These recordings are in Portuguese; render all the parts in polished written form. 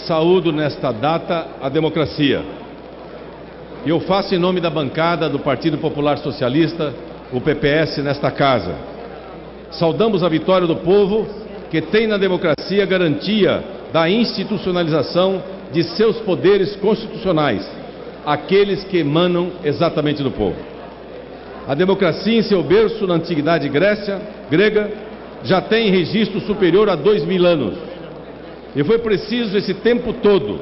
Saúdo nesta data a democracia. E eu faço em nome da bancada do Partido Popular Socialista, o PPS, nesta casa. Saudamos a vitória do povo, que tem na democracia garantia da institucionalização de seus poderes constitucionais, aqueles que emanam exatamente do povo. A democracia, em seu berço na antiguidade grega, já tem registro superior a 2000 anos. E foi preciso esse tempo todo,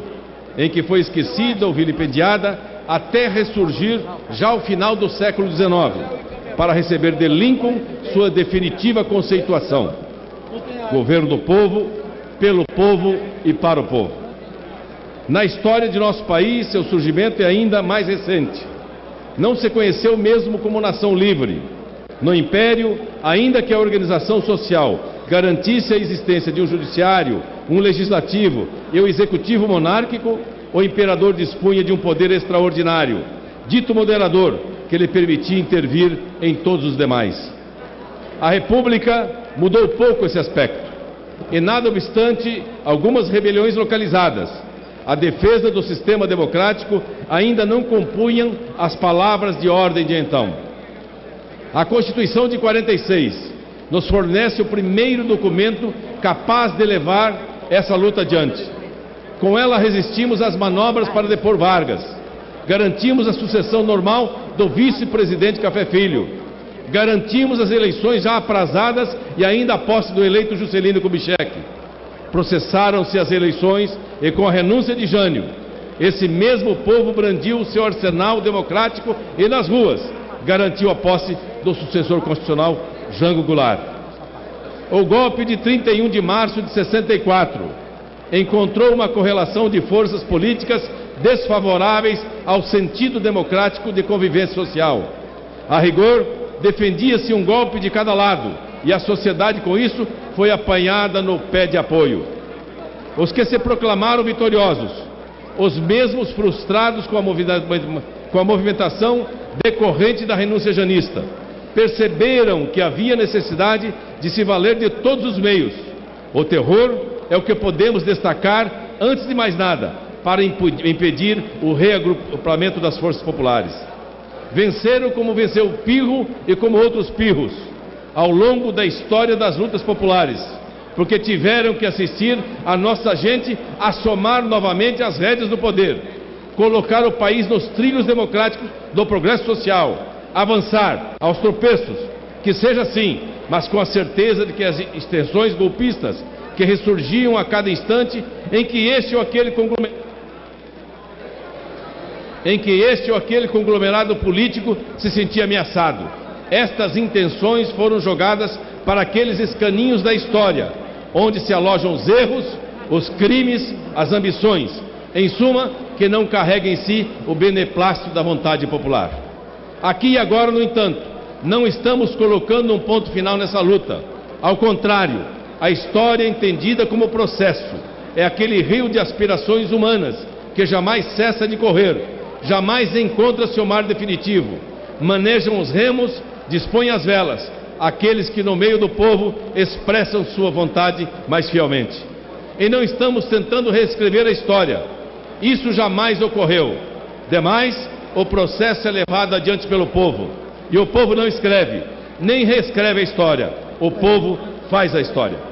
em que foi esquecida ou vilipendiada, até ressurgir já ao final do século XIX, para receber de Lincoln sua definitiva conceituação: governo do povo, pelo povo e para o povo. Na história de nosso país, seu surgimento é ainda mais recente. Não se conheceu mesmo como nação livre. No Império, ainda que a organização social garantisse a existência de um judiciário, um legislativo e um executivo monárquico, o imperador dispunha de um poder extraordinário, dito moderador, que lhe permitia intervir em todos os demais. A República mudou pouco esse aspecto, e nada obstante algumas rebeliões localizadas, a defesa do sistema democrático ainda não compunham as palavras de ordem de então. A Constituição de 46 nos fornece o primeiro documento capaz de levar essa luta adiante. Com ela resistimos às manobras para depor Vargas, garantimos a sucessão normal do vice-presidente Café Filho, garantimos as eleições já aprazadas e ainda a posse do eleito Juscelino Kubitschek. Processaram-se as eleições e, com a renúncia de Jânio, esse mesmo povo brandiu o seu arsenal democrático e, nas ruas, garantiu a posse do sucessor constitucional Jango Goulart. O golpe de 31 de março de 64 encontrou uma correlação de forças políticas desfavoráveis ao sentido democrático de convivência social. A rigor, defendia-se um golpe de cada lado, e a sociedade, com isso, foi apanhada no pé de apoio. Os que se proclamaram vitoriosos, os mesmos frustrados com a movimentação decorrente da renúncia janista, perceberam que havia necessidade de se valer de todos os meios. O terror é o que podemos destacar, antes de mais nada, para impedir o reagrupamento das forças populares. Venceram como venceu o Pirro e como outros pirros, ao longo da história das lutas populares, porque tiveram que assistir a nossa gente a somar novamente as rédeas do poder, colocar o país nos trilhos democráticos do progresso social, avançar aos tropeços, que seja assim, mas com a certeza de que as extensões golpistas que ressurgiam a cada instante, em que este ou aquele conglomerado político se sentia ameaçado. Estas intenções foram jogadas para aqueles escaninhos da história, onde se alojam os erros, os crimes, as ambições, em suma, que não carrega em si o beneplácito da vontade popular. Aqui e agora, no entanto, não estamos colocando um ponto final nessa luta. Ao contrário, a história entendida como processo é aquele rio de aspirações humanas que jamais cessa de correr, jamais encontra seu mar definitivo. Manejam os remos, dispõem as velas, aqueles que no meio do povo expressam sua vontade mais fielmente. E não estamos tentando reescrever a história. Isso jamais ocorreu. Demais, o processo é levado adiante pelo povo. E o povo não escreve, nem reescreve a história. O povo faz a história.